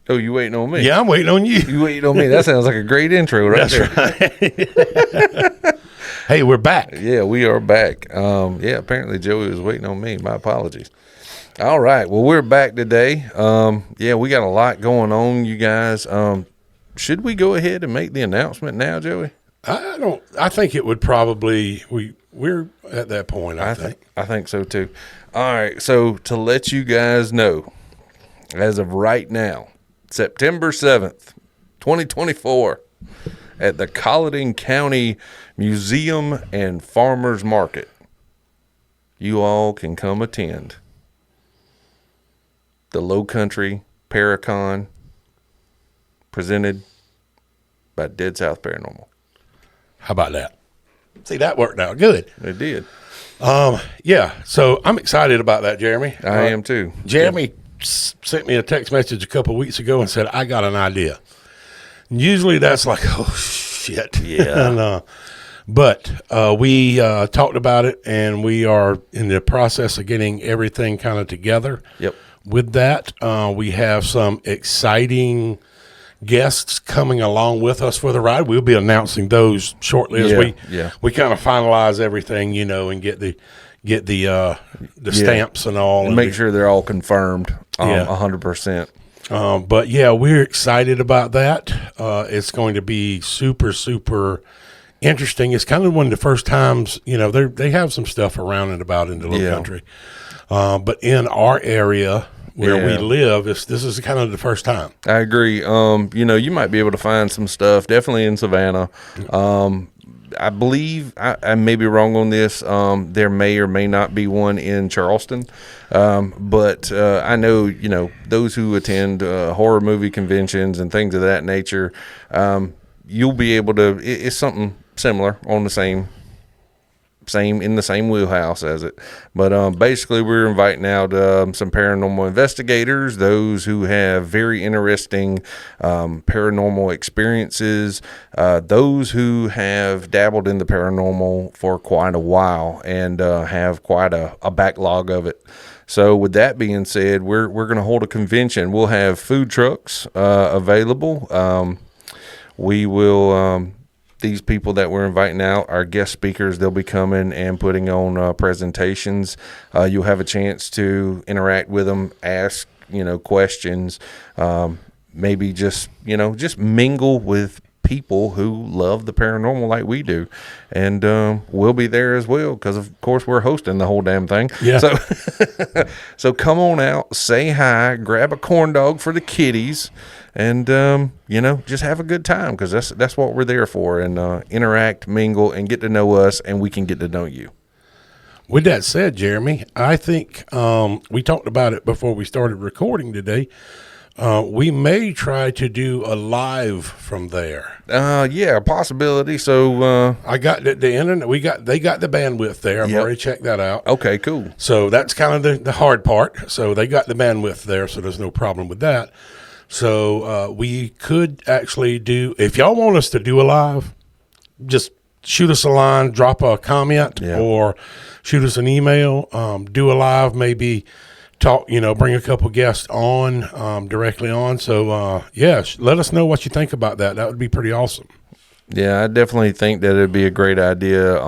Oh, you waiting on me? Yeah, I'm waiting on you. You waiting on me? That sounds like a great intro right there. Right. Hey, we're back. Yeah, we are back. Apparently Joey was waiting on me. My apologies. All right. Well, we're back today. We got a lot going on, you guys. Should we go ahead and make the announcement now, Joey? I think it would probably, we're at that point, I think. I think so too. All right. So to let you guys know, as of right now, September 7th, 2024, at the Colleton County Museum and Farmers Market, you all can come attend the Low Country Paracon presented by Dead South Paranormal. How about that? See, that worked out good. It did. So I'm excited about that, Jeremy. I am too. Jeremy sent me a text message a couple of weeks ago and said, I got an idea. And usually that's like, oh, shit. Yeah. But we talked about it, and we are in the process of getting everything kind of together. Yep. With that, we have some exciting guests coming along with us for the ride. We'll be announcing those shortly as we kind of finalize everything, and get the stamps and all, and make sure they're all confirmed 100%. But yeah, we're excited about that. It's going to be super, super interesting. It's kind of one of the first times, they have some stuff around and about in the Low Country. But in our area where we live, this is kind of the first time. I agree. You might be able to find some stuff, definitely in Savannah. I believe, I may be wrong on this, there may or may not be one in Charleston. But I know, those who attend horror movie conventions and things of that nature, you'll be able to, it's something similar on the same in the same wheelhouse as it. But basically we're inviting out some paranormal investigators, those who have very interesting paranormal experiences, those who have dabbled in the paranormal for quite a while and have quite a backlog of it. So with that being said, we're going to hold a convention. We'll have food trucks available. We will these people that we're inviting out, our guest speakers, they'll be coming and putting on presentations. You'll have a chance to interact with them, ask, questions, maybe just mingle with people who love the paranormal like we do. And we'll be there as well because, of course, we're hosting the whole damn thing. Yeah. So come on out, say hi, grab a corn dog for the kiddies, and, just have a good time because that's what we're there for, and interact, mingle, and get to know us, and we can get to know you. With that said, Jeremy, I think we talked about it before we started recording today. We may try to do a live from there. A possibility. So I got the internet. They got the bandwidth there. I've already checked that out. Okay, cool. So that's kind of the hard part. So they got the bandwidth there, so there's no problem with that. So we could actually do, if y'all want us to do a live, just shoot us a line, drop a comment, or shoot us an email. Do a live, maybe. Talk, bring a couple guests on, directly on. So, let us know what you think about that. That would be pretty awesome. Yeah, I definitely think that it'd be a great idea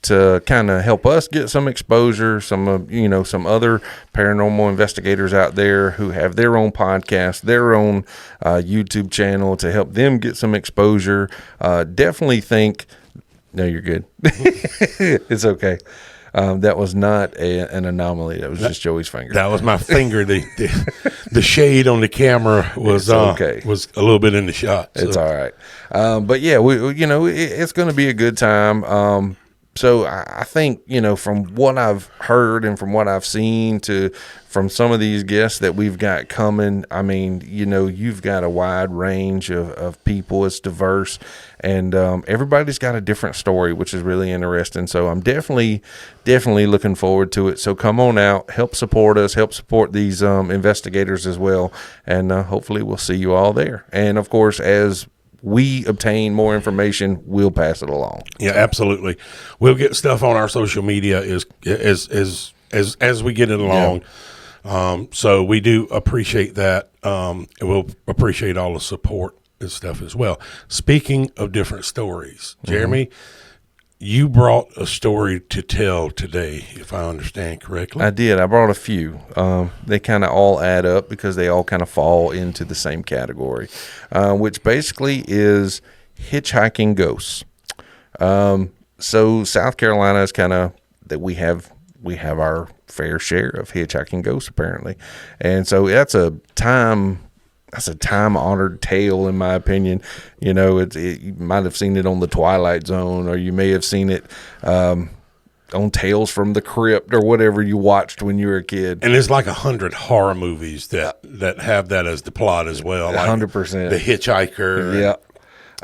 to kind of help us get some exposure, some other paranormal investigators out there who have their own podcast, their own YouTube channel, to help them get some exposure. Definitely think, no, you're good. It's okay. That was not an anomaly. That was just Joey's finger. That was my finger. The shade on the camera was was a little bit in the shot. So. It's all right. But yeah, it's going to be a good time. So I think, from what I've heard and from what I've seen from some of these guests that we've got coming, I mean, you've got a wide range of people. It's diverse, and everybody's got a different story, which is really interesting. So I'm definitely looking forward to it. So come on out, help support us, help support these investigators as well, and hopefully we'll see you all there. And of course, as we obtain more information, we'll pass it along. Yeah, absolutely. We'll get stuff on our social media as we get it along. So we do appreciate that. And we'll appreciate all the support and stuff as well. Speaking of different stories, Jeremy, you brought a story to tell today, if I understand correctly. I did. I brought a few. They kind of all add up because they all kind of fall into the same category, which basically is hitchhiking ghosts. So South Carolina is kind of that we have our fair share of hitchhiking ghosts apparently, and so that's a time honored tale in my opinion. You know, you might have seen it on the Twilight Zone, or you may have seen it on Tales from the Crypt or whatever you watched when you were a kid. And there's like 100 horror movies that have that as the plot as well. Like 100%. The Hitchhiker. Yeah.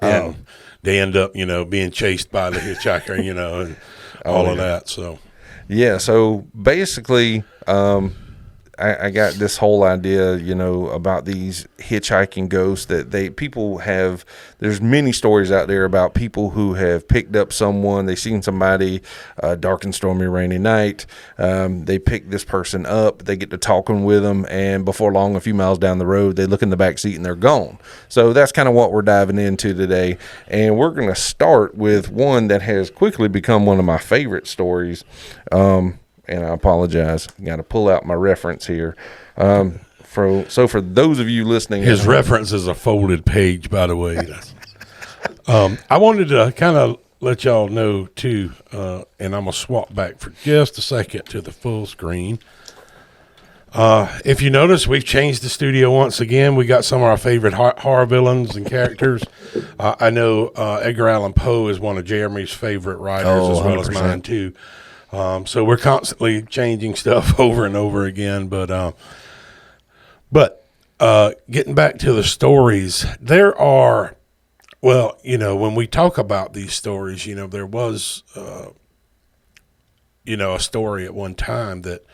And they end up, being chased by the hitchhiker, and all of that. So, yeah. So basically, I got this whole idea, about these hitchhiking ghosts that people have. There's many stories out there about people who have picked up someone. They've seen somebody, dark and stormy, rainy night. They pick this person up. They get to talking with them, and before long, a few miles down the road, they look in the back seat and they're gone. So that's kind of what we're diving into today, and we're going to start with one that has quickly become one of my favorite stories. And I apologize. Got to pull out my reference here. For those of you listening, his reference is a folded page, by the way. I wanted to kind of let y'all know too, and I'm gonna swap back for just a second to the full screen. If you notice, we've changed the studio once again. We got some of our favorite horror villains and characters. I know Edgar Allan Poe is one of Jeremy's favorite writers, as well 100%. as mine too. So we're constantly changing stuff over and over again, but getting back to the stories, there are, when we talk about these stories, there was, a story at one time that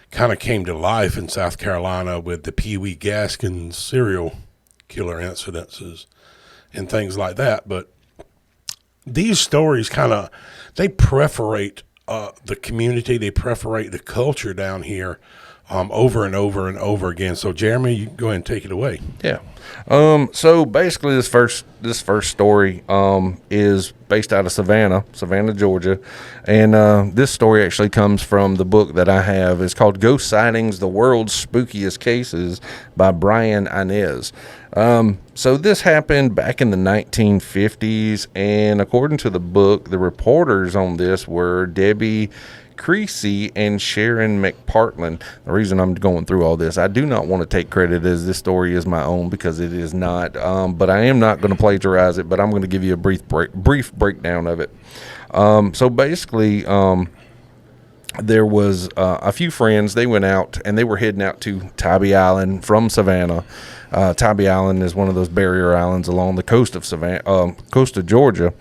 kind of came to life in South Carolina with the Pee Wee Gaskins serial killer incidences and things like that. But these stories they perforate the community, they perforate the culture down here over and over and over again. So, Jeremy, you can go ahead and take it away. Yeah. So basically, this first story is based out of Savannah, Georgia, and this story actually comes from the book that I have. It's called "Ghost Sightings: The World's Spookiest Cases" by Brian Inez. So this happened back in the 1950s, and according to the book, the reporters on this were Debbie Creasy and Sharon McPartland. The reason I'm going through all this, I do not want to take credit as this story is my own, because it is not. But I am not going to plagiarize it, but I'm going to give you a brief breakdown of it. So basically, there was a few friends. They went out and they were heading out to Tybee Island from Savannah. Tybee Island is one of those barrier islands along the coast of coast of Georgia.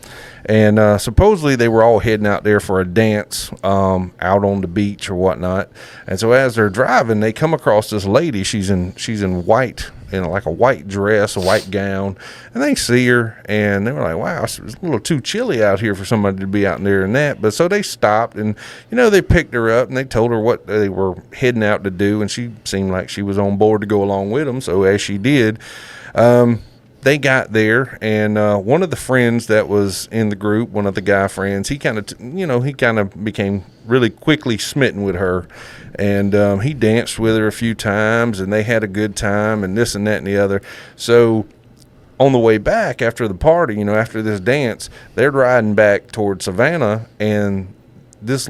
And supposedly they were all heading out there for a dance out on the beach or whatnot. And so as they're driving, they come across this lady. She's in white, like a white dress, a white gown. And they see her, and they were like, wow, it's a little too chilly out here for somebody to be out there in that. But so they stopped, and, they picked her up, and they told her what they were heading out to do. And she seemed like she was on board to go along with them. So as she did, they got there, and one of the friends that was in the group, one of the guy friends, he kind of became really quickly smitten with her, and he danced with her a few times, and they had a good time, and this and that and the other. So on the way back after the party, after this dance, they're riding back toward Savannah, and this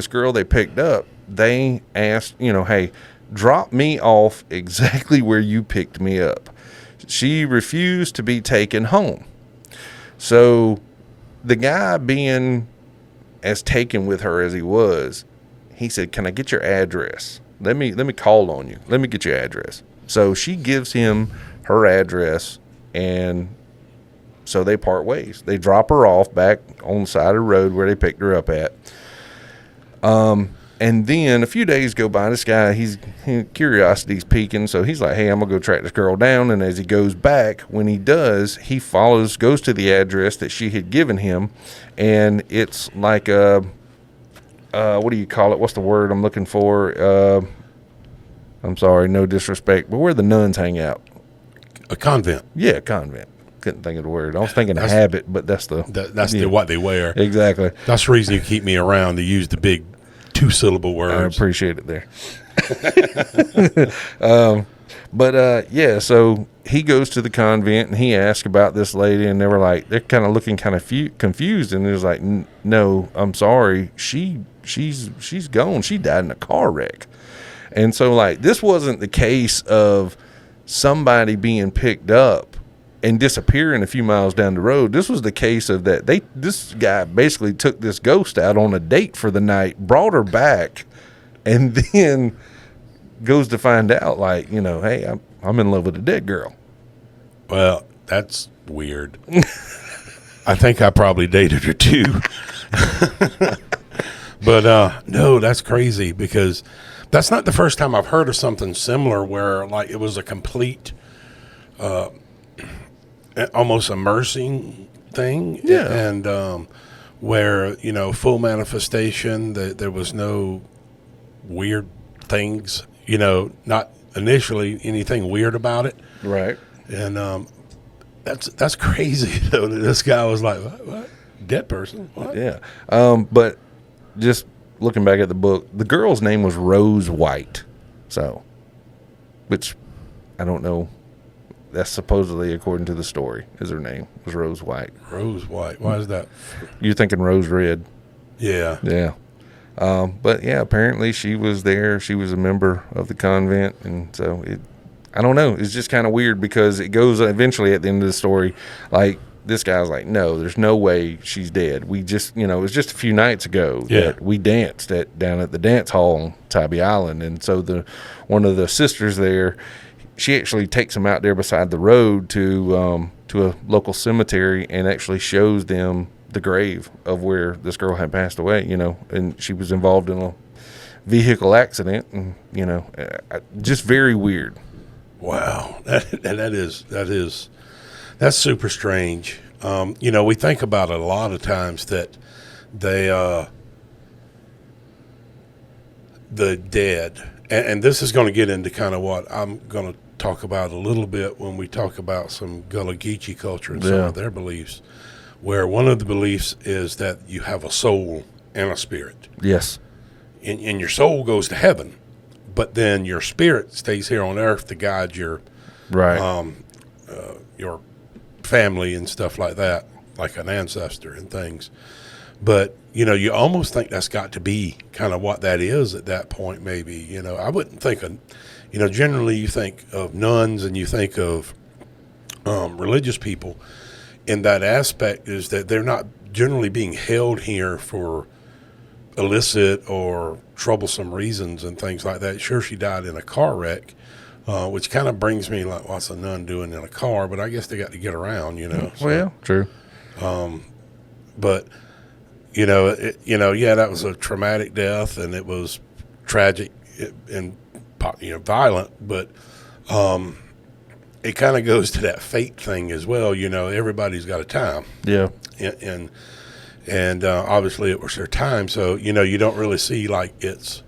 girl they picked up, they asked, hey, drop me off exactly where you picked me up. She refused to be taken home. So the guy, being as taken with her as he was, he said, can I get your address? Let me call on you. Let me get your address. So she gives him her address, and so they part ways. They drop her off back on the side of the road where they picked her up at. And then a few days go by. This guy, curiosity's peaking, so he's like, hey, I'm going to go track this girl down. And as he goes back, when he does, he goes to the address that she had given him. And it's like what do you call it? What's the word I'm looking for? I'm sorry, no disrespect, but where the nuns hang out. A convent. Yeah, convent. Couldn't think of the word. I was thinking a habit, but that's what they wear. Exactly. That's the reason you keep me around to use the big 2-syllable words. I appreciate it there. But so he goes to the convent and he asks about this lady, and they're kind of looking kind of confused, and there's like, no, I'm sorry, she's gone. She died in a car wreck. And so like this wasn't the case of somebody being picked up and disappearing a few miles down the road. This was the case of that this guy basically took this ghost out on a date for the night, brought her back, and then goes to find out, like, hey, I'm in love with a dead girl. Well, that's weird. I think I probably dated her too. But no, that's crazy, because that's not the first time I've heard of something similar where like it was a complete almost immersing thing. Yeah. And where, full manifestation, that there was no weird things, not initially anything weird about it. Right. And that's crazy though, that this guy was like, what? Dead person? What? Yeah. But just looking back at the book, the girl's name was Rose White. So, which I don't know. That's supposedly, according to the story, is her name was Rose White. Rose White. Why is that? You're thinking Rose Red. Yeah. Yeah. But yeah, apparently she was there. She was a member of the convent. And so I don't know. It's just kind of weird, because it goes eventually at the end of the story, like, this guy's like, no, there's no way she's dead. We just, it was just a few nights ago that we danced down at the dance hall on Tybee Island. And so one of the sisters there, she actually takes them out there beside the road to a local cemetery and actually shows them the grave of where this girl had passed away, and she was involved in a vehicle accident, and, just very weird. Wow. That's super strange. We think about it a lot of times that the dead, and this is going to get into kind of what I'm going to talk about a little bit when we talk about some Gullah Geechee culture and some of their beliefs, where one of the beliefs is that you have a soul and a spirit. Yes. And your soul goes to heaven, but then your spirit stays here on earth to guide your your family and stuff like that, like an ancestor and things. But, you almost think that's got to be kind of what that is at that point, maybe. I wouldn't think of, generally you think of nuns and you think of religious people in that aspect, is that they're not generally being held here for illicit or troublesome reasons and things like that. Sure, she died in a car wreck, which kind of brings me like, what's a nun doing in a car? But I guess they got to get around, So, Well, true. But that was a traumatic death, and it was tragic and violent. But it kind of goes to that fate thing as well. Everybody's got a time. Yeah. And obviously it was their time. So you don't really see like it's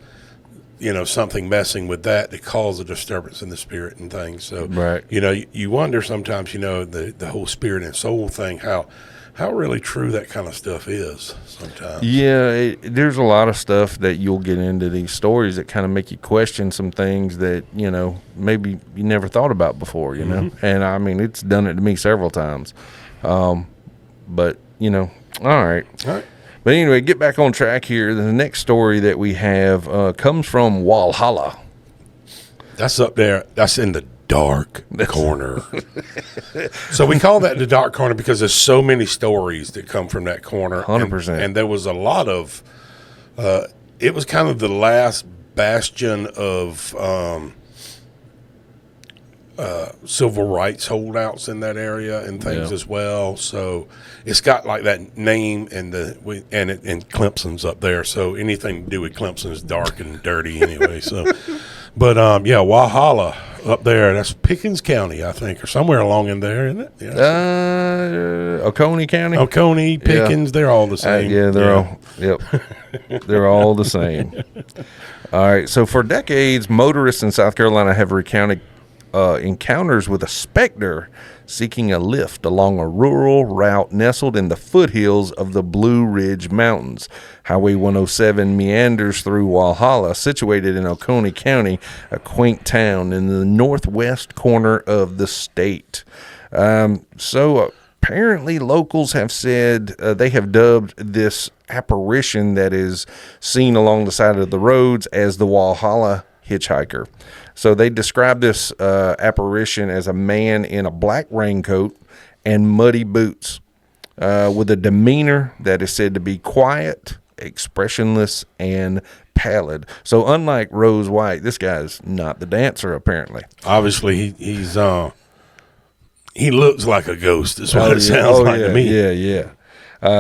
something messing with that cause a disturbance in the spirit and things. So right. You wonder sometimes the whole spirit and soul thing, how really true that kind of stuff is sometimes. Yeah, there's a lot of stuff that you'll get into these stories that kind of make you question some things that, maybe you never thought about before, Mm-hmm. And I mean, it's done it to me several times. But, all right. But anyway, get back on track here. The next story that we have comes from Walhalla. That's up there. That's in the dark corner. So we call that the dark corner because there's so many stories that come from that corner. 100%. And there was a lot of, it was kind of the last bastion of civil rights holdouts in that area and things as well. So it's got like that name, and Clemson's up there. So anything to do with Clemson is dark and dirty anyway. So, but Walhalla up there. That's Pickens County, I think, or somewhere along in there, isn't it? Yeah. Oconee County. Oconee, Pickens, they're all the same. Yeah, they're all. Yep, they're all the same. All right. So for decades, motorists in South Carolina have recounted encounters with a specter seeking a lift along a rural route nestled in the foothills of the Blue Ridge Mountains. Highway 107 meanders through Walhalla, situated in Oconee County, a quaint town in the northwest corner of the state. So apparently locals have said they have dubbed this apparition that is seen along the side of the roads as the Walhalla hitchhiker. So they describe this apparition as a man in a black raincoat and muddy boots with a demeanor that is said to be quiet, expressionless, and pallid. So unlike Rose White, this guy's not the dancer, apparently. Obviously, he looks like a ghost, is what it sounds like to me. Yeah.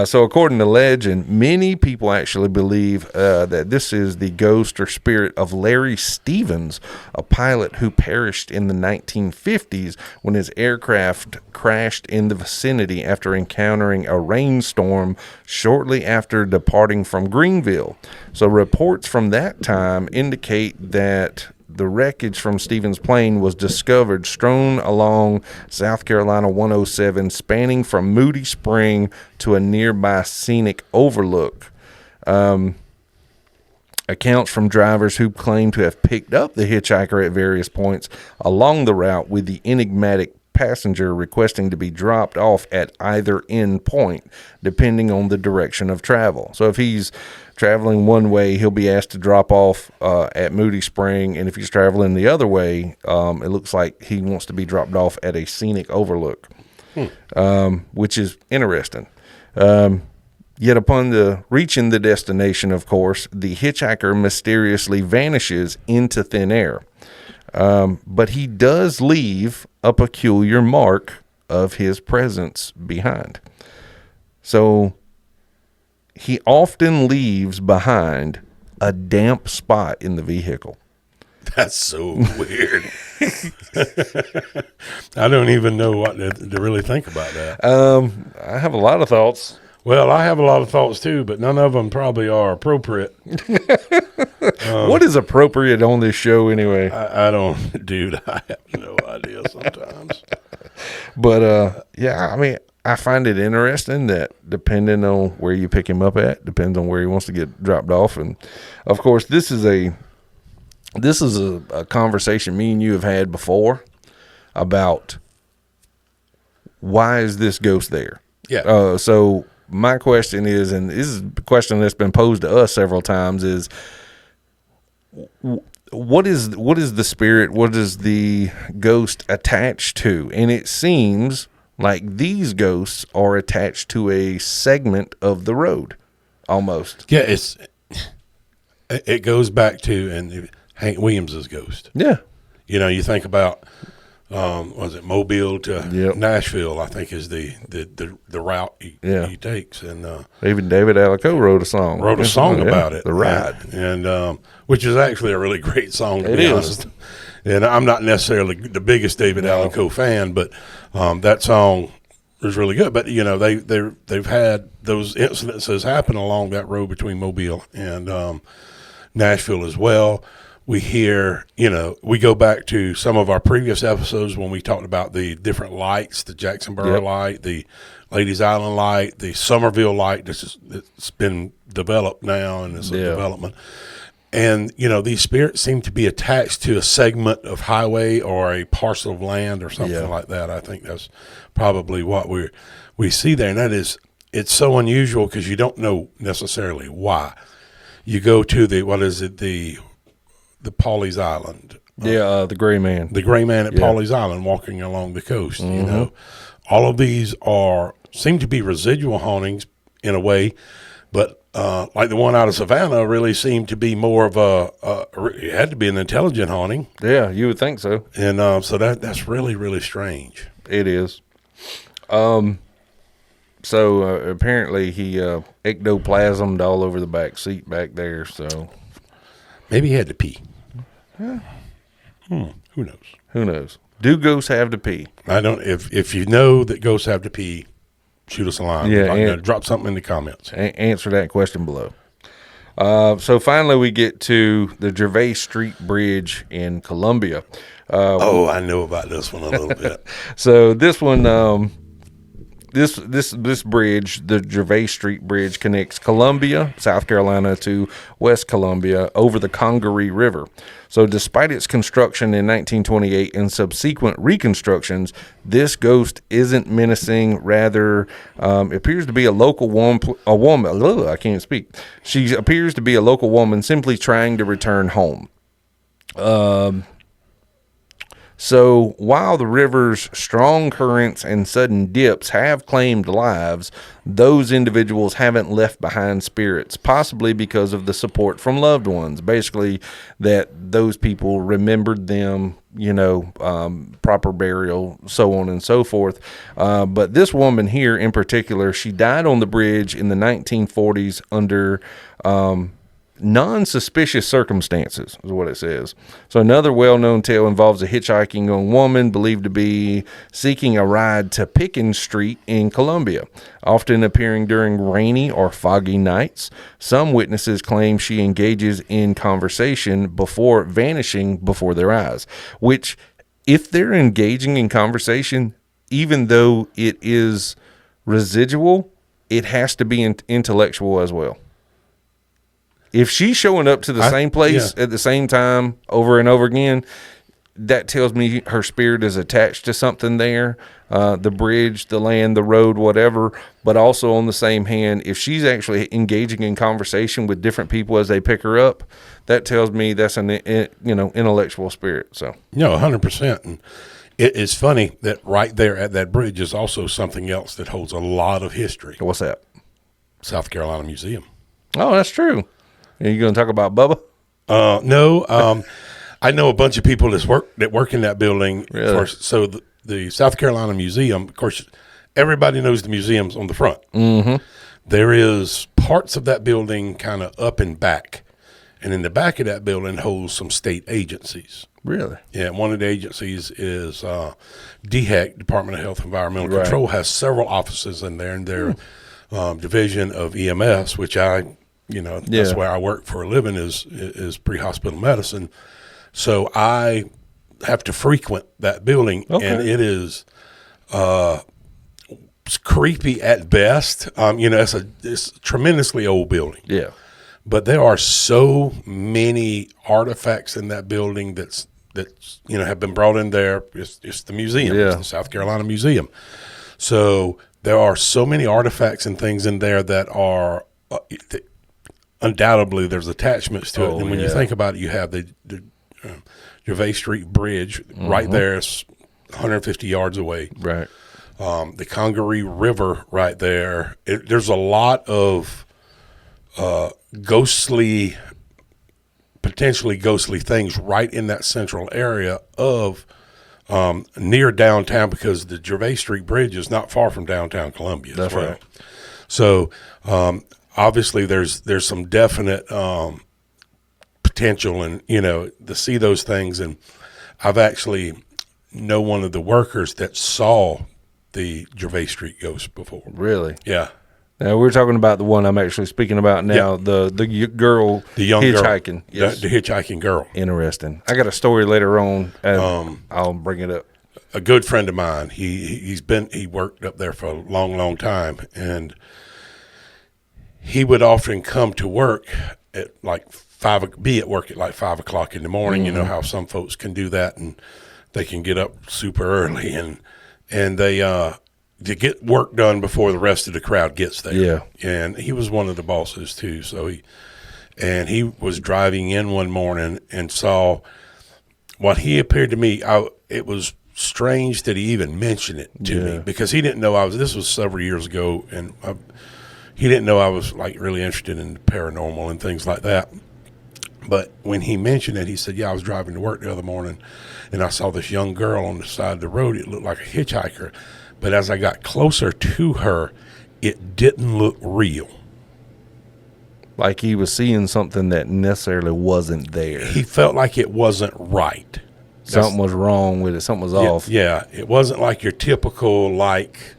So according to legend, many people actually believe that this is the ghost or spirit of Larry Stevens, a pilot who perished in the 1950s when his aircraft crashed in the vicinity after encountering a rainstorm shortly after departing from Greenville. So reports from that time indicate that the wreckage from Stevens' plane was discovered strewn along South Carolina 107, spanning from Moody Spring to a nearby scenic overlook. Accounts from drivers who claim to have picked up the hitchhiker at various points along the route, with the enigmatic passenger requesting to be dropped off at either end point, depending on the direction of travel. So if he's traveling one way, he'll be asked to drop off at Moody Spring, and if he's traveling the other way, it looks like he wants to be dropped off at a scenic overlook, which is interesting. Yet upon reaching the destination, of course, the hitchhiker mysteriously vanishes into thin air. But he does leave a peculiar mark of his presence behind. So he often leaves behind a damp spot in the vehicle. That's so weird. I don't even know what to really think about that. I have a lot of thoughts. Well, I have a lot of thoughts too, but none of them probably are appropriate. What is appropriate on this show anyway? I don't, dude, I have no idea sometimes. But, yeah, I mean, I find it interesting that depending on where you pick him up at, depends on where he wants to get dropped off. And, of course, this is a conversation me and you have had before about why is this ghost there? Yeah. So my question is, and this is a question that's been posed to us several times, is what is the spirit? What is the ghost attached to? And it seems like these ghosts are attached to a segment of the road, almost. Yeah, it goes back to Hank Williams' ghost. Yeah. You know, you think about was it Mobile to Nashville, I think is the route he takes. And even David Allicoe wrote a song about it. The Ride. And which is actually a really great song, to be honest. Is. And I'm not necessarily the biggest David Allicoe fan, but that song is really good. But, you know, they've had those incidences happen along that road between Mobile and Nashville as well. We hear, you know, we go back to some of our previous episodes when we talked about the different lights, the Jacksonboro light, the Ladies Island light, the Somerville light that's been developed now and it's a development. And, you know, these spirits seem to be attached to a segment of highway or a parcel of land or something like that. I think that's probably what we see there. And that is, it's so unusual because you don't know necessarily why. You go to the Pawleys Island. The Gray Man. The Gray Man at Pawleys Island walking along the coast. You know, all of these seem to be residual hauntings in a way, but like the one out of Savannah really seemed to be more of it had to be an intelligent haunting. Yeah, you would think so. And so that's really, really strange. It is. So apparently he ectoplasmed all over the back seat back there. So maybe he had to pee. Who knows? Who knows? Do ghosts have to pee? I don't. If you know that ghosts have to pee, shoot us a line. Yeah, Drop something in the comments. Answer that question below. So finally, we get to the Gervais Street Bridge in Columbia. I know about this one a little bit. So this one, this bridge, the Gervais Street Bridge, connects Columbia, South Carolina, to West Columbia over the Congaree River. So despite its construction in 1928 and subsequent reconstructions, this ghost isn't menacing. Rather, appears to be a local woman. I can't speak. She appears to be a local woman simply trying to return home. So while the river's strong currents and sudden dips have claimed lives, those individuals haven't left behind spirits, possibly because of the support from loved ones. Basically, that those people remembered them, proper burial, so on and so forth. But this woman here in particular, she died on the bridge in the 1940s under non-suspicious circumstances is what it says. So another well-known tale involves a hitchhiking young woman believed to be seeking a ride to Pickens Street in Columbia, often appearing during rainy or foggy nights. Some witnesses claim she engages in conversation before vanishing before their eyes, which, if they're engaging in conversation, even though it is residual, it has to be intellectual as well. If she's showing up to the same place at the same time over and over again, that tells me her spirit is attached to something there, the bridge, the land, the road, whatever. But also on the same hand, if she's actually engaging in conversation with different people as they pick her up, that tells me that's an intellectual spirit. So 100%. And it's funny that right there at that bridge is also something else that holds a lot of history. What's that? South Carolina Museum. Oh, that's true. Are you going to talk about Bubba? No. I know a bunch of people that work in that building. Really? So the South Carolina Museum, of course, everybody knows the museum's on the front. Mm-hmm. There is parts of that building kind of up and back. And in the back of that building holds some state agencies. Really? Yeah, one of the agencies is DHEC, Department of Health and Environmental Control, has several offices in there, and their division of EMS, which that's where I work for a living, is pre-hospital medicine. So I have to frequent that building, and it is it's creepy at best. It's a tremendously old building. Yeah. But there are so many artifacts in that building that have been brought in there. It's the museum, it's the South Carolina Museum. So there are so many artifacts and things in there that are undoubtedly there's attachments to it. And when you think about it, you have the Gervais Street Bridge right there. It's 150 yards away. Right. The Congaree River right there. There's a lot of potentially ghostly things right in that central area of near downtown, because the Gervais Street Bridge is not far from downtown Columbia. That's as well. right. So obviously there's some definite potential, and to see those things. And I've actually know one of the workers that saw the Gervais Street ghost before. Really? Yeah. Now we're talking about the one I'm actually speaking about now. The girl, the young hitchhiking, girl, the hitchhiking girl. Interesting. I got a story later on. I'll bring it up. A good friend of mine. He worked up there for a long, long time, and he would often come to work at like be at work at like 5 o'clock in the morning. Mm-hmm. You know how some folks can do that, and they can get up super early, and they to get work done before the rest of the crowd gets there. Yeah. And he was one of the bosses too. So he was driving in one morning and saw what he appeared to me. It was strange that he even mentioned it to me, because he didn't know this was several years ago, and he didn't know I was like really interested in paranormal and things like that. But when he mentioned it, he said, I was driving to work the other morning and I saw this young girl on the side of the road. It looked like a hitchhiker. But as I got closer to her, it didn't look real. Like he was seeing something that necessarily wasn't there. He felt like it wasn't right. something was wrong with it. Something was off. Yeah, it wasn't like your typical like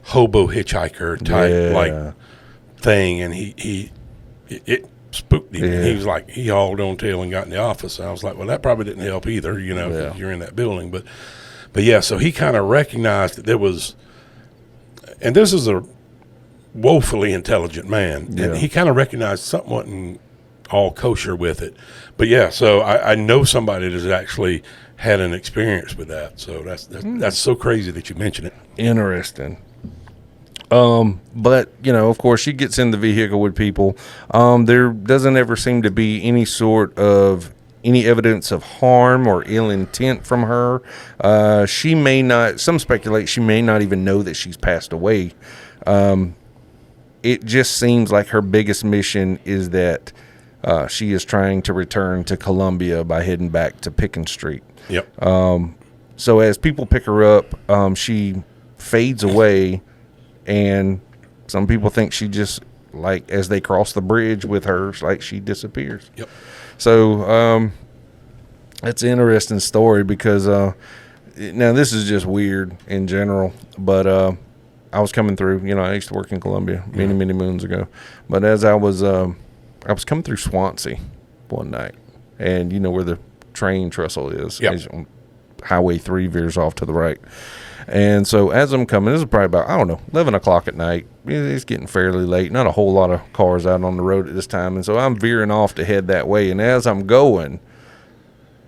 hobo hitchhiker type thing, and it spooked him. Yeah. He was like, he hauled on tail and got in the office. I was like, well, that probably didn't help either, 'cause you're in that building. But yeah, so he kind of recognized that there was, and this is a woefully intelligent man, and he kind of recognized something wasn't all kosher with it. But yeah, so I know somebody that has actually had an experience with that. So that's so crazy that you mention it. Interesting. But of course, she gets in the vehicle with people. There doesn't ever seem to be any sort of any evidence of harm or ill intent from her. She may not. Some speculate she may not even know that she's passed away. It just seems like her biggest mission is that she is trying to return to Columbia by heading back to Pickens Street. Yep. So as people pick her up, she fades away. And some people think she just, like, as they cross the bridge with her, like she disappears. Yep. So it's an interesting story because now this is just weird in general. But I was coming through. I used to work in Columbia many moons ago. But as I was coming through Swansea one night, and where the train trestle is. Yep. Highway 3 veers off to the right. And so as I'm coming, this is probably about, 11 o'clock at night. It's getting fairly late. Not a whole lot of cars out on the road at this time. And so I'm veering off to head that way. And as I'm going,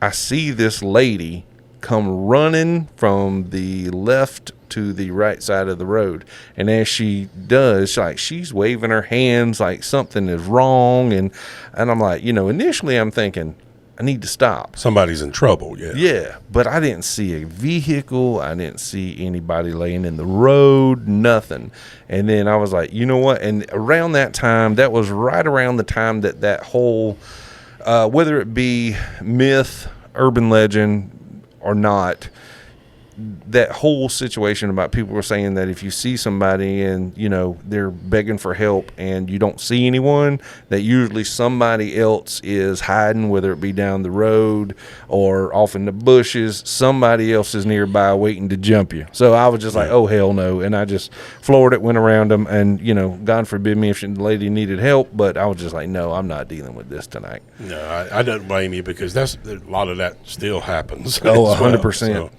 I see this lady come running from the left to the right side of the road. And as she does, like, she's waving her hands like something is wrong. And I'm like, initially I'm thinking, I need to stop. Somebody's in trouble, yeah. Yeah, but I didn't see a vehicle. I didn't see anybody laying in the road, nothing. And then I was like, you know what? And around that time, that was right around the time that whole, whether it be myth, urban legend, or not, that whole situation about people were saying that if you see somebody and they're begging for help and you don't see anyone, that usually somebody else is hiding, whether it be down the road or off in the bushes. Somebody else is nearby waiting to jump you. So I was just like, oh hell no, and I just floored it, went around them, and God forbid me if the lady needed help, but I was just like, no, I'm not dealing with this tonight. No, I don't blame you, because a lot of that still happens. Oh, 100%.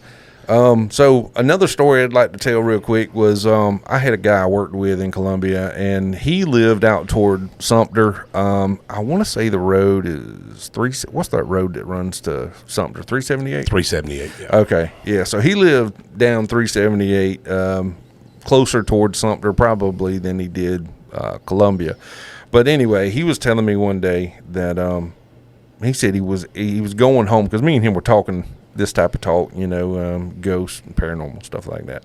So another story I'd like to tell real quick was I had a guy I worked with in Columbia, and he lived out toward Sumter. I want to say the road is what's that road that runs to Sumter? 378? 378, yeah. Okay, yeah. So he lived down 378, closer toward Sumter probably than he did Columbia. But anyway, he was telling me one day that he said he was going home, because me and him were talking this type of talk, ghosts and paranormal stuff like that.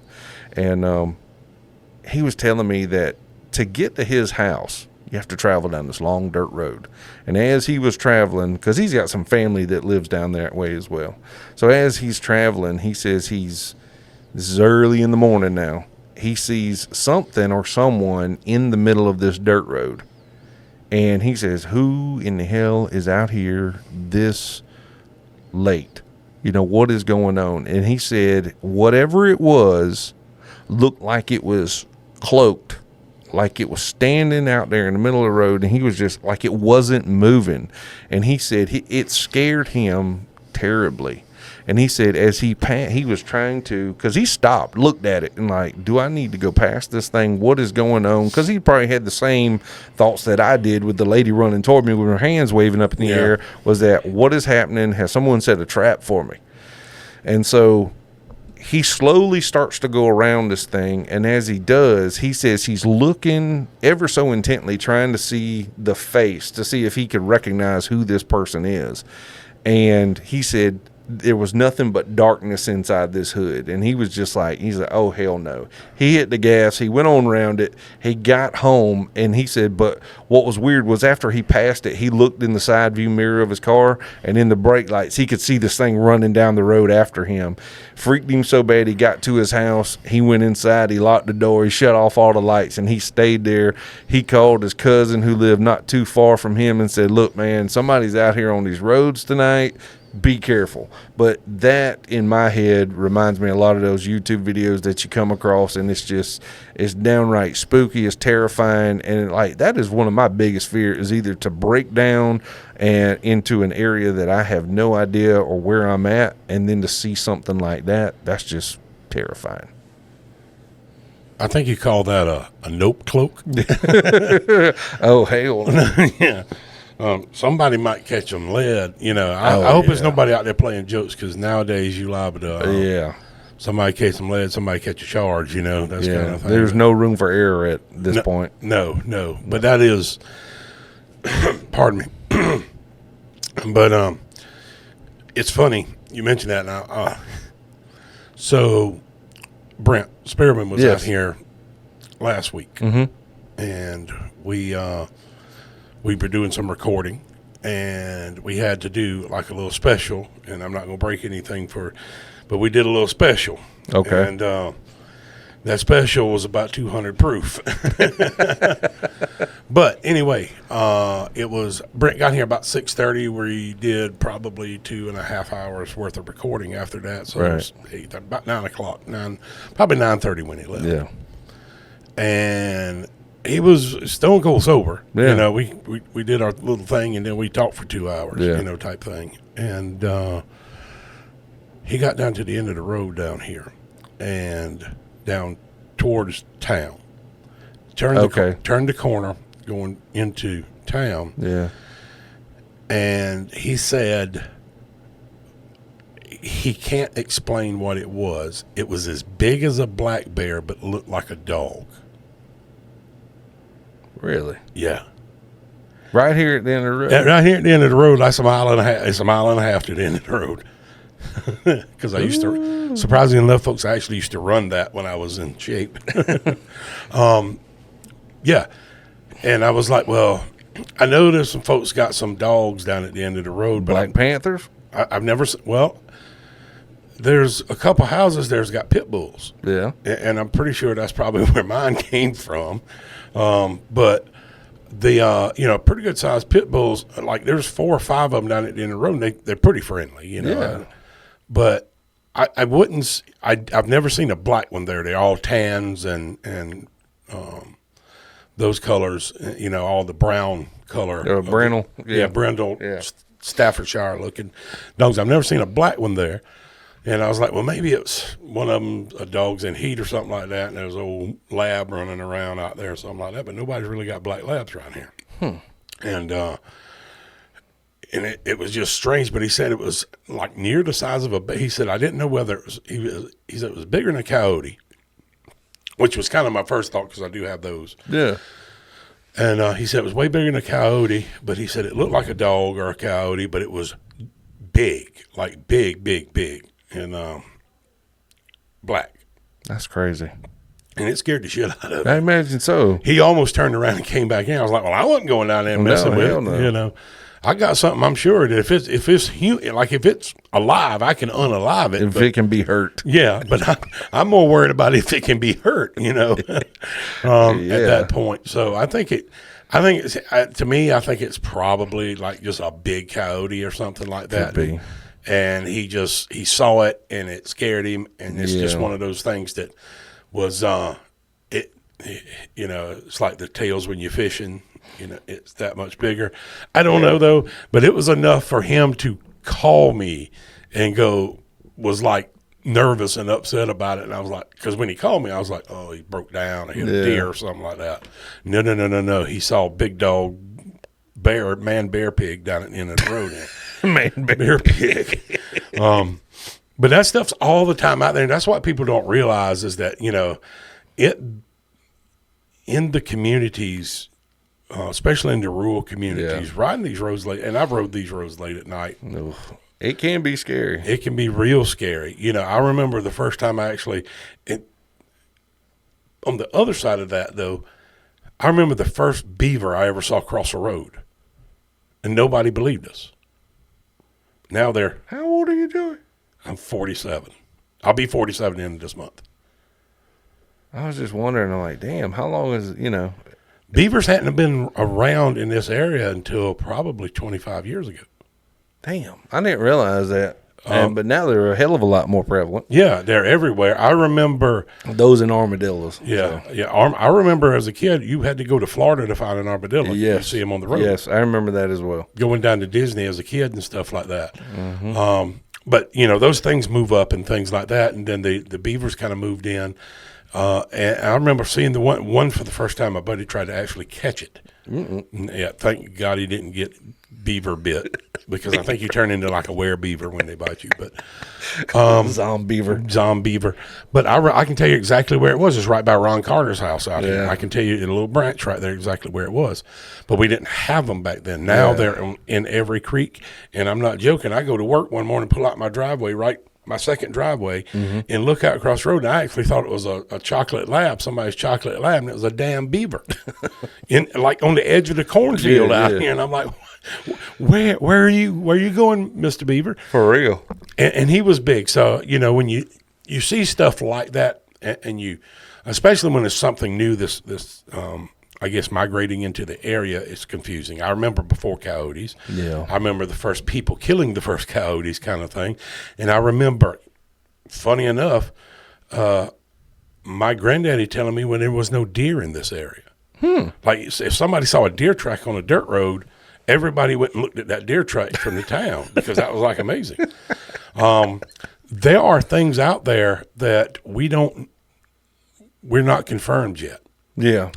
And he was telling me that to get to his house, you have to travel down this long dirt road. And as he was traveling, because he's got some family that lives down that way as well. So as he's traveling, he says this is early in the morning now, he sees something or someone in the middle of this dirt road. And he says, who in the hell is out here this late? What is going on? And he said, whatever it was, looked like it was cloaked, like it was standing out there in the middle of the road, and he was just like, it wasn't moving. And he said it scared him terribly. And he said as he was trying to, because he stopped, looked at it, and like, do I need to go past this thing? What is going on? Because he probably had the same thoughts that I did with the lady running toward me with her hands waving up in the air, was that, what is happening? Has someone set a trap for me? And so he slowly starts to go around this thing, and as he does, he says he's looking ever so intently, trying to see the face, to see if he could recognize who this person is. And he said there was nothing but darkness inside this hood. And he was just like, oh, hell no. He hit the gas. He went on around it. He got home, and he said, but what was weird was after he passed it, he looked in the side view mirror of his car, and in the brake lights, he could see this thing running down the road after him. Freaked him so bad, he got to his house. He went inside. He locked the door. He shut off all the lights, and he stayed there. He called his cousin who lived not too far from him and said, look, man, somebody's out here on these roads tonight. be careful. But that, in my head, reminds me a lot of those YouTube videos that you come across, and it's downright spooky, it's terrifying, and like that is one of my biggest fears, is either to break down and into an area that I have no idea or where I'm at, and then to see something like that. That's just terrifying. I think you call that a nope cloak. Oh, hell. Yeah. Somebody might catch them lead. I hope there's nobody out there playing jokes, because nowadays you liable to somebody catch some lead, somebody catch a charge, that's kind of thing. There's no room for error at this point. No. But that is, pardon me. But it's funny you mentioned that now. So Brent Spearman was out here last week, and we were doing some recording, and we had to do like a little special, and I'm not going to break anything but we did a little special. Okay. And that special was about 200 proof. But anyway, it was, Brent got here about 6:30, where he did probably 2.5 hours worth of recording after that. So it was about 9 o'clock, probably 9:30 when he left. Yeah. And he was stone cold sober. Yeah. We did our little thing, and then we talked for 2 hours, type thing. And he got down to the end of the road down here and down towards town. Turned the corner going into town. Yeah. And he said he can't explain what it was. It was as big as a black bear, but looked like a dog. Really? Yeah. Right here at the end of the road? Right here at the end of the road, that's a mile and a half. It's a mile and a half to the end of the road. Because I used to, surprisingly enough, folks, I actually used to run that when I was in shape. Yeah. And I was like, well, I know there's some folks got some dogs down at the end of the road. But Black Panthers? I've never seen, well, there's a couple houses there's got pit bulls. Yeah. And I'm pretty sure that's probably where mine came from. But the, pretty good sized pit bulls, like there's 4 or 5 of them down at the end of the road, and they're pretty friendly, Yeah. But I wouldn't, I've never seen a black one there. They're all tans and those colors, all the brown color. Brindle. Yeah, brindle, Staffordshire looking dogs. I've never seen a black one there. And I was like, well, maybe it's one of them, a dog's in heat or something like that, and there's an old lab running around out there or something like that. But nobody's really got black labs around here. And it was just strange. But he said it was like near the size of he said, I didn't know whether it was, he said it was bigger than a coyote, which was kind of my first thought, because I do have those. Yeah. And he said it was way bigger than a coyote, but he said it looked like a dog or a coyote, but it was big, like big. And black. That's crazy. And it scared the shit out of him. I imagine so. He almost turned around and came back in. I was like, well, I wasn't going down there and messing with it. No. I got something, I'm sure, that if it's alive, I can unalive it. If it can be hurt. Yeah, but I'm more worried about if it can be hurt, at that point. So I think it's probably like just a big coyote or something like that. Could be. And he saw it, and it scared him, and it's just one of those things that was it's like the tails when you're fishing, it's that much bigger. I don't know though, but it was enough for him to call me and was like nervous and upset about it. And I was like, because when he called me, I was like, oh, he broke down or hit a deer or something like that. No. He saw a big dog man bear pig down at the end of the road. Man bear pig. But that stuff's all the time out there, and that's what people don't realize is that it in the communities, especially in the rural communities, riding these roads late, and I've rode these roads late at night. It can be scary. It can be real scary. I remember the first time on the other side of that though, I remember the first beaver I ever saw cross a road, and nobody believed us. Now How old are you doing? I'm 47. I'll be 47 in this month. I was just wondering, I'm like, damn, how long is, Beavers hadn't been around in this area until probably 25 years ago. Damn, I didn't realize that. But now they're a hell of a lot more prevalent. Yeah, they're everywhere. I remember those and armadillos. Yeah, yeah. I remember as a kid, you had to go to Florida to find an armadillo. Yes, you see them on the road. Yes, I remember that as well. Going down to Disney as a kid and stuff like that. But those things move up and things like that, and then the beavers kind of moved in. And I remember seeing the one for the first time. My buddy tried to actually catch it. Yeah, thank God he didn't get beaver bit, because I think you turn into like a were-beaver when they bite you. But Zombeaver. But I can tell you exactly where it was. It's right by Ron Carter's house out here. I can tell you in a little branch right there exactly where it was. But we didn't have them back then. Now they're in every creek, and I'm not joking. I go to work one morning, pull out my driveway, my second driveway, and look out across the road, and I actually thought it was a chocolate lab, somebody's chocolate lab, and it was a damn beaver, like on the edge of the cornfield out here. And I'm like, where are you going, Mr. Beaver? For real. And he was big. So, when you see stuff like that, and you, especially when it's something new, this I guess migrating into the area is confusing. I remember before coyotes. Yeah. I remember the first people killing the first coyotes kind of thing. And I remember, funny enough, my granddaddy telling me when there was no deer in this area. Like if somebody saw a deer track on a dirt road, everybody went and looked at that deer track from the town, because that was like amazing. There are things out there that we're not confirmed yet. Yeah.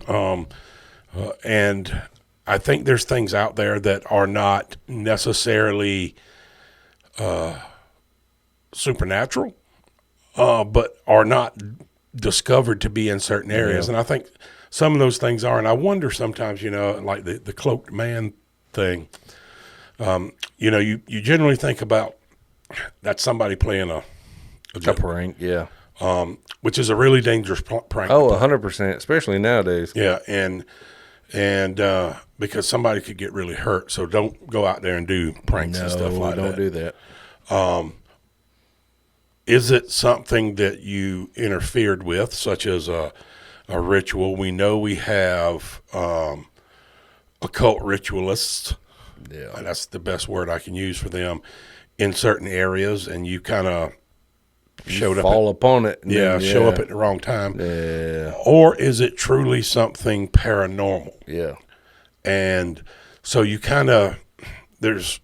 And I think there's things out there that are not necessarily supernatural, but are not discovered to be in certain areas. And I think some of those things are. And I wonder sometimes, like the cloaked man thing, you generally think about that's somebody playing a prank, yeah. Which is a really dangerous prank. Oh, 100%, especially nowadays. Yeah, and because somebody could get really hurt, so don't go out there and do pranks and stuff like that. Don't do that. Is it something that you interfered with, such as a ritual? We know we have occult ritualists. Yeah, and that's the best word I can use for them in certain areas, and you kind of fall upon it. Show up at the wrong time. Yeah. Or is it truly something paranormal? Yeah. And so you kind of, there's,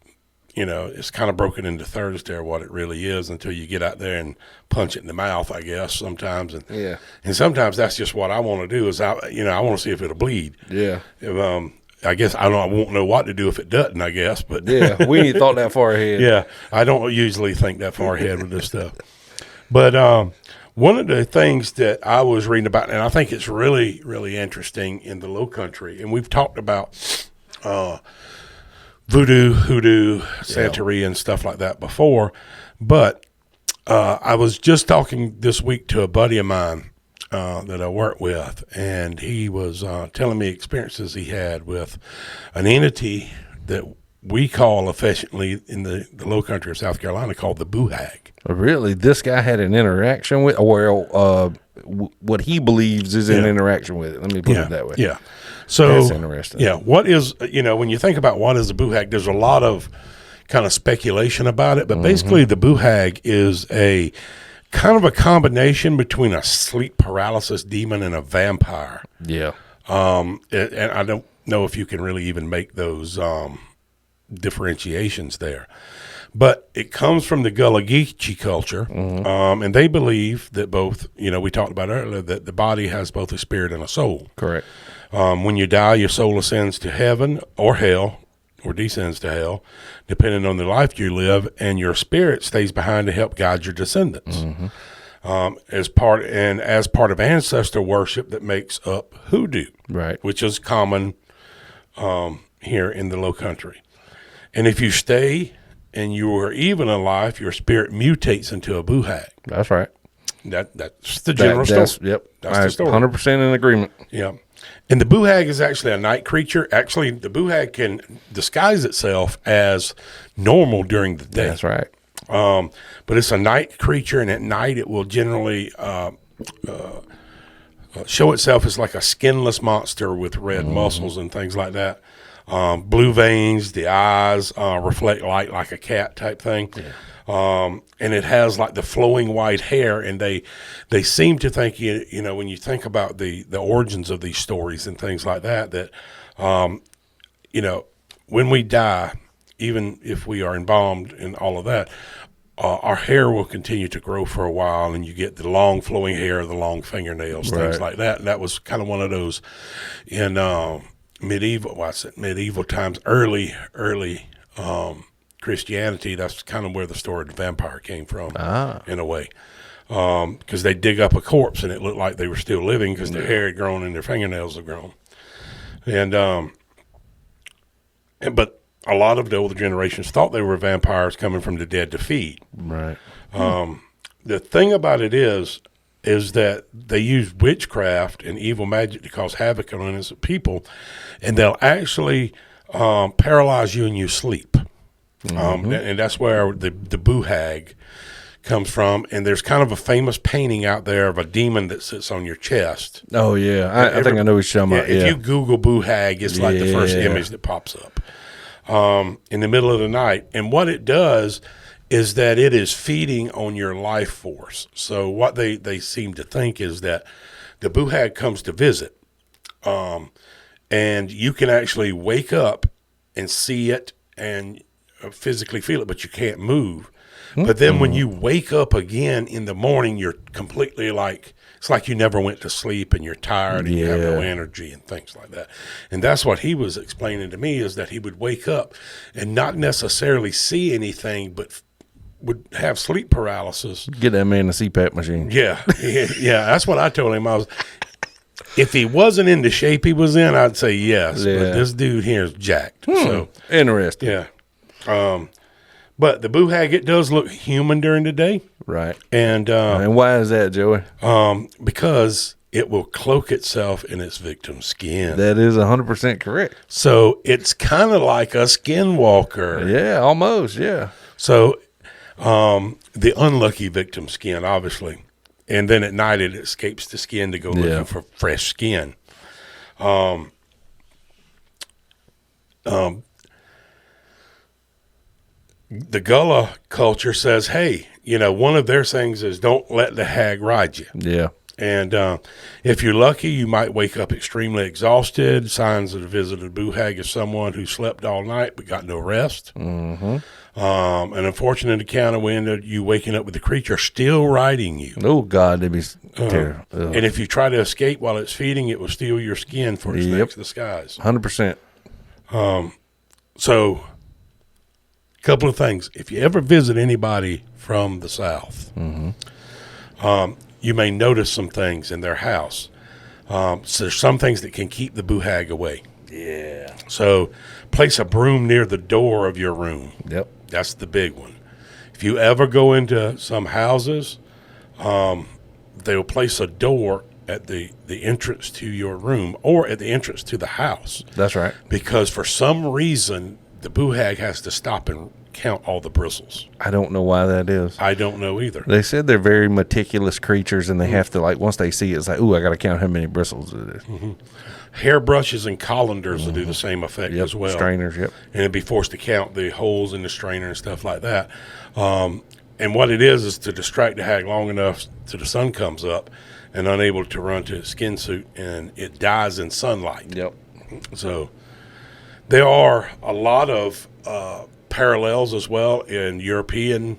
it's kind of broken into thirds there, what it really is, until you get out there and punch it in the mouth, I guess, sometimes. And sometimes that's just what I want to do is, I want to see if it'll bleed. Yeah. I guess I won't know what to do if it doesn't, I guess. But yeah, we ain't thought that far ahead. Yeah, I don't usually think that far ahead with this stuff. But one of the things that I was reading about, and I think it's really, really interesting in the Low Country, and we've talked about voodoo, hoodoo, Santeria, and stuff like that before, but I was just talking this week to a buddy of mine that I work with, and he was telling me experiences he had with an entity that we call affectionately in the Low Country of South Carolina called the Boo Hag. Really? This guy had an interaction with, or what he believes is an interaction with it. Let me put it that way. Yeah. So that's interesting. Yeah. What is, when you think about what is a Boo Hag, there's a lot of kind of speculation about it, but basically the Boo Hag is a kind of a combination between a sleep paralysis demon and a vampire. Yeah. And I don't know if you can really even make those differentiations there. But it comes from the Gullah Geechee culture, and they believe that both, we talked about earlier, that the body has both a spirit and a soul. Correct. When you die, your soul ascends to heaven or hell, or descends to hell, depending on the life you live, and your spirit stays behind to help guide your descendants. As part of ancestor worship that makes up hoodoo, right, which is common here in the Low Country. And if you stay and you are even alive, your spirit mutates into a Boo Hag. That's right. That's the general story. Yep. That's the story. 100% in agreement. Yeah. And the Boo Hag is actually a night creature. Actually, the Boo Hag can disguise itself as normal during the day. That's right. But it's a night creature, and at night it will generally show itself as like a skinless monster with red muscles and things like that. blue veins. The eyes reflect light like a cat type thing. Yeah. And it has like the flowing white hair, and they seem to think, you know, when you think about the origins of these stories and things like that, you know, when we die, even if we are embalmed and all of that, our hair will continue to grow for a while, and you get the long flowing hair, the long fingernails, things like that. And that was kind of one of those in medieval times, early Christianity. That's kind of where the story of the vampire came from, in a way, because they dig up a corpse and it looked like they were still living because their hair had grown and their fingernails had grown, but a lot of the older generations thought they were vampires coming from the dead to feed. Right. The thing about it is that they use witchcraft and evil magic to cause havoc on innocent people, and they'll actually paralyze you in your sleep. And that's where the boo hag comes from. And there's kind of a famous painting out there of a demon that sits on your chest. Oh, yeah. I think I know what you're talking about. If you Google boo hag, it's like the first image that pops up in the middle of the night. And what it does is that it is feeding on your life force. So what they seem to think is that the boo hag comes to visit, and you can actually wake up and see it and physically feel it, but you can't move. But then when you wake up again in the morning, you're completely like, it's like you never went to sleep and you're tired and you have no energy and things like that. And that's what he was explaining to me, is that he would wake up and not necessarily see anything, but would have sleep paralysis. Get that man a CPAP machine. Yeah. Yeah. That's what I told him. If he wasn't in the shape he was in, I'd say yes. Yeah. But this dude here is jacked. So interesting. Yeah. But the boo hag, it does look human during the day. Right. And why is that, Joey? Because it will cloak itself in its victim's skin. That is 100% correct. So it's kind of like a skinwalker. Yeah, almost, yeah. So the unlucky victim's skin, obviously. And then at night it escapes the skin to go looking for fresh skin. The Gullah culture says, hey, you know, one of their things is don't let the hag ride you. Yeah. And if you're lucky, you might wake up extremely exhausted. Signs of the visit of the boo hag is someone who slept all night but got no rest. An unfortunate account of when you waking up with the creature still riding you. Oh, God, that'd be terrible. And if you try to escape while it's feeding, it will steal your skin for its next disguise. 100%. So, a couple of things. If you ever visit anybody from the South, you may notice some things in their house. So there's some things that can keep the boo hag away. Yeah. So place a broom near the door of your room. Yep. That's the big one. If you ever go into some houses, they'll place a door at the entrance to your room or at the entrance to the house. That's right. Because for some reason, the boo hag has to stop and count all the bristles. I don't know why that is. I don't know either. They said they're very meticulous creatures, and they have to, like, once they see it, it's like, ooh, I got to count how many bristles it is. Hairbrushes and colanders will do the same effect as well. Strainers, yep. And it'd be forced to count the holes in the strainer and stuff like that. And what it is to distract the hag long enough till the sun comes up and unable to run to its skin suit, and it dies in sunlight. Yep. So there are a lot of parallels as well in European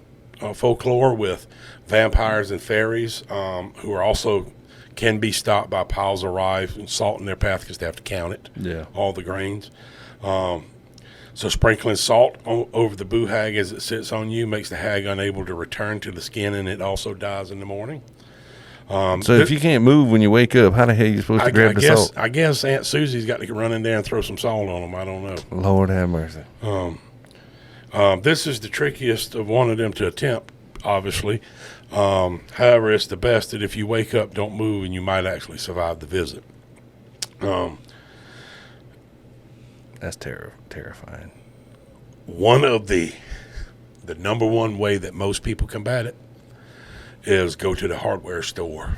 folklore with vampires and fairies who are also can be stopped by piles of rye and salt in their path because they have to count it, all the grains. So sprinkling salt over the boo hag as it sits on you makes the hag unable to return to the skin, and it also dies in the morning. So if you can't move when you wake up, how the hell are you supposed to grab the salt? I guess Aunt Susie's got to run in there and throw some salt on them. I don't know. Lord have mercy. This is the trickiest of one of them to attempt, obviously. However, it's the best that if you wake up, don't move, and you might actually survive the visit. That's terrifying. One of the number one way that most people combat it is go to the hardware store,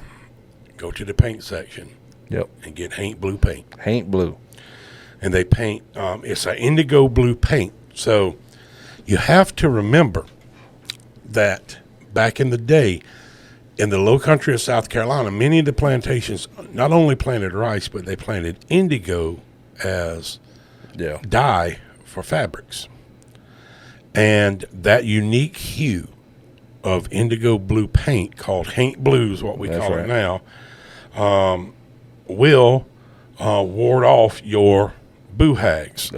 go to the paint section, and get Haint Blue paint. Haint Blue. and they paint. It's an indigo blue paint. So you have to remember that back in the day, in the low country of South Carolina, many of the plantations not only planted rice, but they planted indigo as dye for fabrics. And that unique hue of indigo blue paint, called haint blue is what we call it now, will ward off your boo hags.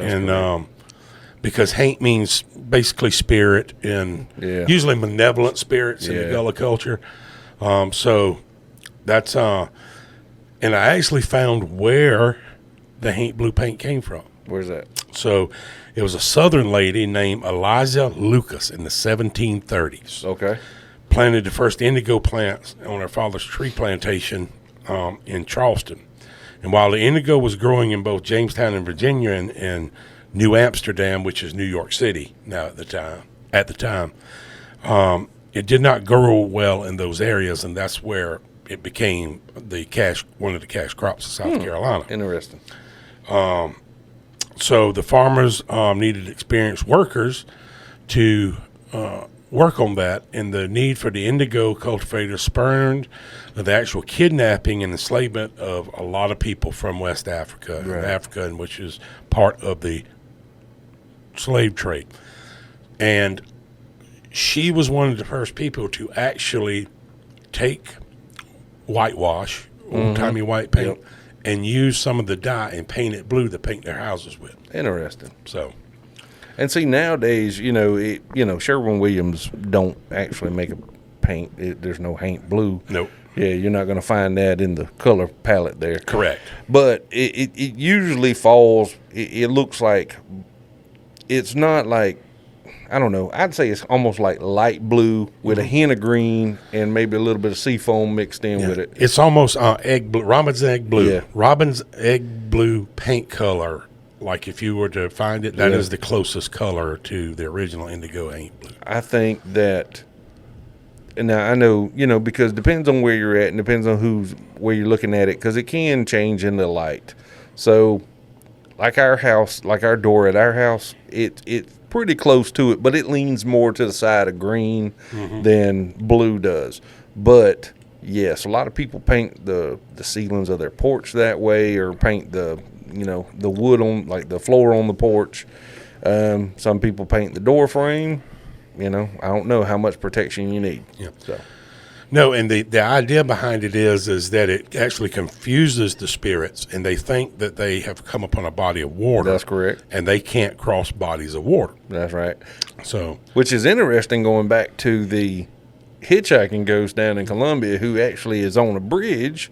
Because haint means basically spirit, and usually malevolent spirits in the Gullah culture. So that's and I actually found where the haint blue paint came from. Where's that? So it was a Southern lady named Eliza Lucas in the 1730s. Okay. Planted the first indigo plants on her father's tree plantation in Charleston. And while the indigo was growing in both Jamestown and Virginia and New Amsterdam, which is New York City now at the time, it did not grow well in those areas, and that's where it became one of the cash crops of South Carolina. Interesting. So the farmers needed experienced workers to work on that, and the need for the indigo cultivators spurned the actual kidnapping and enslavement of a lot of people from West Africa, and which is part of the slave trade. And she was one of the first people to actually take whitewash, old-timey white paint, and use some of the dye and paint it blue to paint their houses with. Interesting. So, and see, nowadays, Sherwin-Williams don't actually make a paint. There's no haint blue. Nope. Yeah, you're not going to find that in the color palette there. Correct. But it usually falls. It looks like it's not like, I don't know. I'd say it's almost like light blue with a hint of green and maybe a little bit of seafoam mixed in with it. It's almost egg blue, robin's egg blue. Yeah. Robin's egg blue paint color. Like if you were to find it, that is the closest color to the original indigo haint blue. I think that, and now I know, because it depends on where you're at and depends on where you're looking at it, because it can change in the light. So, like our house, like our door at our house, it's pretty close to it, but it leans more to the side of green than blue does. But yes, a lot of people paint the ceilings of their porch that way, or paint the wood on, like the floor on the porch. Some people paint the door frame. I don't know how much protection you need. Yeah. So. No, and the idea behind it is that it actually confuses the spirits, and they think that they have come upon a body of water. That's correct. And they can't cross bodies of water. That's right. So, which is interesting, going back to the hitchhiking ghost down in Columbia, who actually is on a bridge,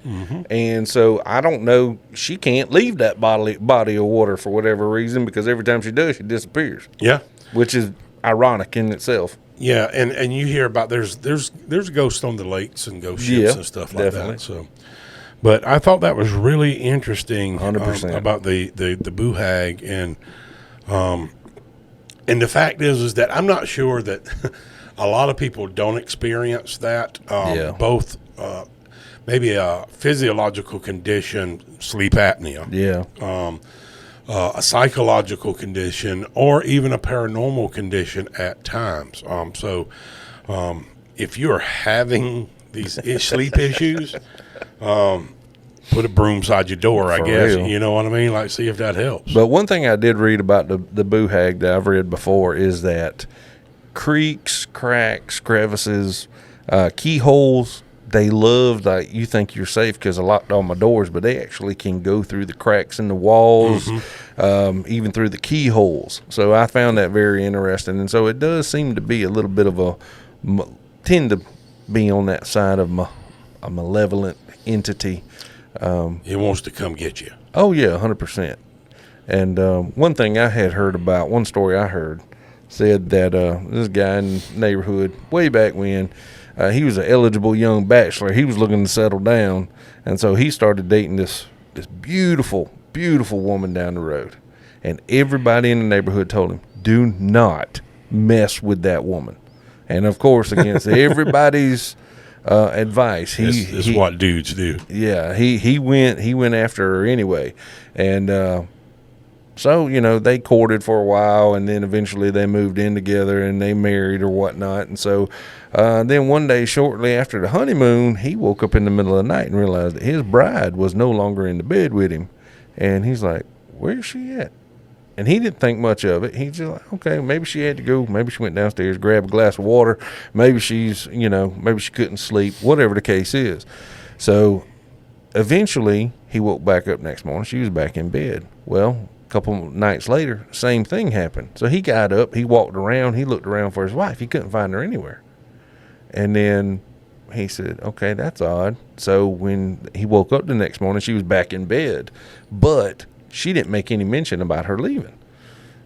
and so I don't know, she can't leave that body of water for whatever reason, because every time she does, she disappears. Yeah, which is ironic in itself. Yeah, and you hear about there's ghosts on the lakes and ghost ships and stuff like that. So, but I thought that was really interesting. 100% about the boo hag, and the fact is that I'm not sure that a lot of people don't experience that. Both maybe a physiological condition, sleep apnea. Yeah. A psychological condition, or even a paranormal condition at times. So if you're having these sleep issues, put a broom beside your door, I guess. Real. You know what I mean? Like, see if that helps. But one thing I did read about the boo hag that I've read before is that creaks, cracks, crevices, keyholes, they love, like, you think you're safe because I locked all my doors, but they actually can go through the cracks in the walls, even through the keyholes. So I found that very interesting. And so it does seem to be a little bit of tend to be on that side of a malevolent entity. It wants to come get you. Oh, yeah, 100%. And one thing I had heard about, one story I heard, said that this guy in the neighborhood way back when, he was an eligible young bachelor. He was looking to settle down, and so he started dating this beautiful, beautiful woman down the road. And everybody in the neighborhood told him, do not mess with that woman. And, of course, against everybody's advice, It's what dudes do. Yeah, he went after her anyway. And So, they courted for a while, and then eventually they moved in together and they married or whatnot. And so then one day shortly after the honeymoon, he woke up in the middle of the night and realized that his bride was no longer in the bed with him. And he's like, where's she at? And he didn't think much of it. He's just like, okay, maybe she had to go. Maybe she went downstairs, grabbed a glass of water. Maybe she's, maybe she couldn't sleep, whatever the case is. So eventually he woke back up next morning. She was back in bed. Well, a couple nights later, same thing happened. So he got up, he walked around, he looked around for his wife. He couldn't find her anywhere. And then he said, okay, that's odd. So when he woke up the next morning, she was back in bed. But she didn't make any mention about her leaving.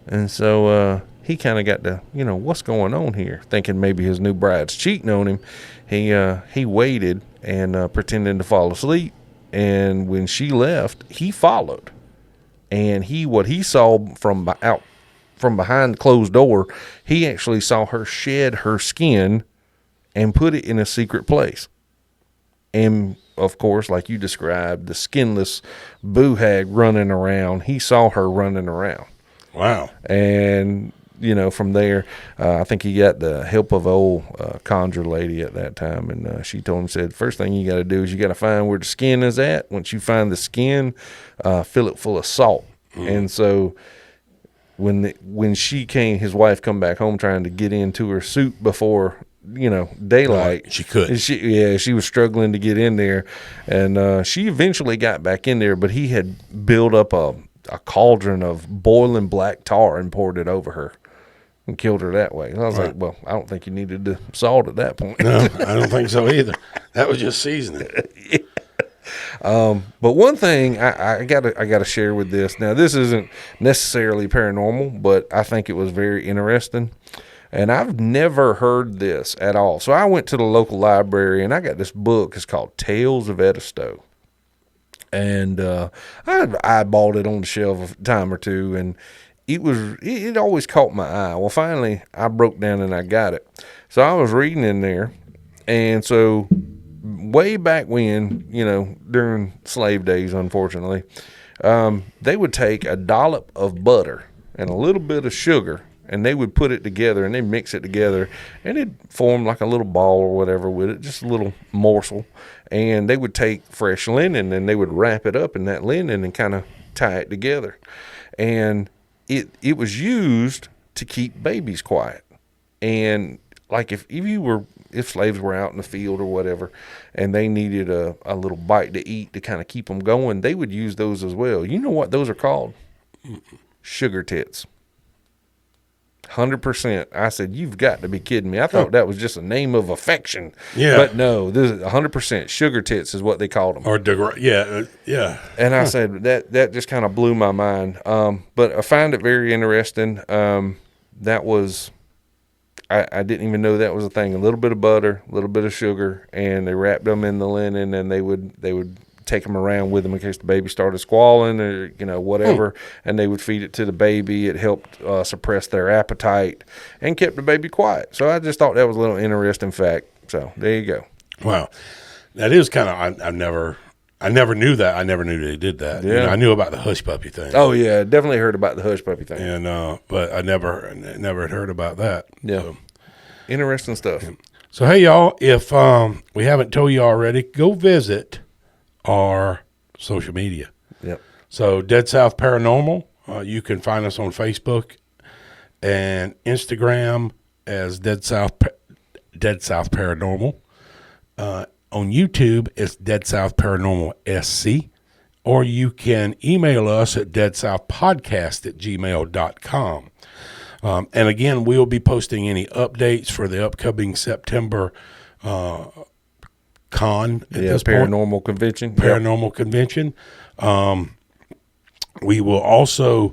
And so he kind of got to, what's going on here? Thinking maybe his new bride's cheating on him. He waited and pretended to fall asleep. And when she left, he followed. And what he saw from behind the closed door, he actually saw her shed her skin and put it in a secret place. And of course, like you described, the skinless boo hag running around. He saw her running around. Wow. And, from there, I think he got the help of an old conjure lady at that time. And she told him, said, first thing you got to do is you got to find where the skin is at. Once you find the skin, fill it full of salt. And so when she came, his wife come back home trying to get into her suit before daylight. She couldn't. She was struggling to get in there, and she eventually got back in there. But he had built up a cauldron of boiling black tar and poured it over her, and killed her that way. And I was like, well, I don't think you needed the salt at that point. No, I don't think so either. That was just seasoning. But one thing I gotta share with this. Now, this isn't necessarily paranormal, but I think it was very interesting. And I've never heard this at all. So I went to the local library and I got this book. It's called Tales of Edisto. And I eyeballed it on the shelf a time or two, and it always caught my eye. Well, finally I broke down and I got it. So I was reading in there, and so way back when, during slave days, unfortunately, they would take a dollop of butter and a little bit of sugar, and they would put it together, and they mix it together, and it'd form like a little ball or whatever with it, just a little morsel. And they would take fresh linen, and they would wrap it up in that linen and kind of tie it together. And it was used to keep babies quiet. And like if slaves were out in the field or whatever, and they needed a little bite to eat to kind of keep them going, they would use those as well. You know what those are called? Sugar tits. 100%. I said, you've got to be kidding me. I thought that was just a name of affection. Yeah. But no, this is 100%. Sugar tits is what they called them. Or yeah. And I said, that just kind of blew my mind. But I find it very interesting. That was, I didn't even know that was a thing. A little bit of butter, a little bit of sugar, and they wrapped them in the linen, and they would take them around with them in case the baby started squalling or whatever, and they would feed it to the baby. It helped suppress their appetite and kept the baby quiet. So I just thought that was a little interesting fact. So there you go. Wow, that is kind of I never knew that. I never knew they did that. Yeah, I knew about the hush puppy thing. Oh yeah, definitely heard about the hush puppy thing. And but I never had heard about that. Yeah, so. Interesting stuff. So hey y'all, if we haven't told you already, go visit our social media. Yep. So Dead South Paranormal, you can find us on Facebook and Instagram as Dead South Paranormal. On YouTube, it's Dead South Paranormal SC, or you can email us at deadsouthpodcast@gmail.com. And again, we'll be posting any updates for the upcoming September con at this paranormal convention. Paranormal convention. We will also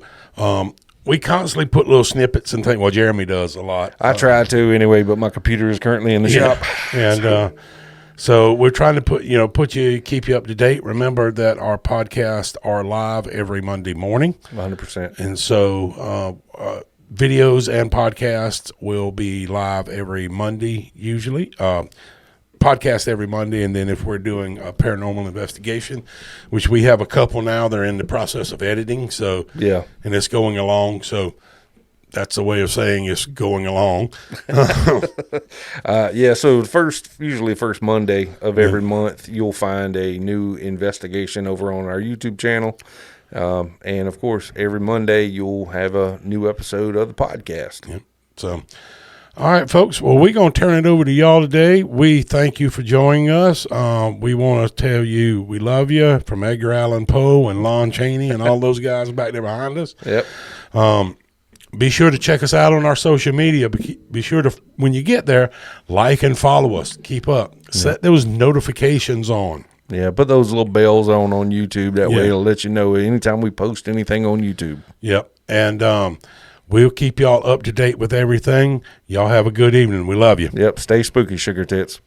we constantly put little snippets and things. Well, Jeremy does a lot. I try to anyway, but my computer is currently in the shop. And so we're trying to keep you up to date. Remember that our podcasts are live every Monday morning. 100%. And so videos and podcasts will be live every Monday usually. podcast every Monday, and then if we're doing a paranormal investigation, which we have a couple now, they're in the process of editing. So Yeah. and it's going along. So that's a way of saying it's going along. Yeah, so usually first Monday of every month, you'll find a new investigation over on our YouTube channel. And of course, every Monday you'll have a new episode of the podcast. Yep. So, all right, folks. Well, we're going to turn it over to y'all today. We thank you for joining us. We want to tell you we love you from Edgar Allan Poe and Lon Chaney and all those guys back there behind us. Yep. Be sure to check us out on our social media. Be sure to, when you get there, like and follow us. Keep up. Set those notifications on. Yeah, put those little bells on YouTube. That way Yeah. it'll let you know anytime we post anything on YouTube. Yep. And we'll keep y'all up to date with everything. Y'all have a good evening. We love you. Yep, stay spooky, sugar tits.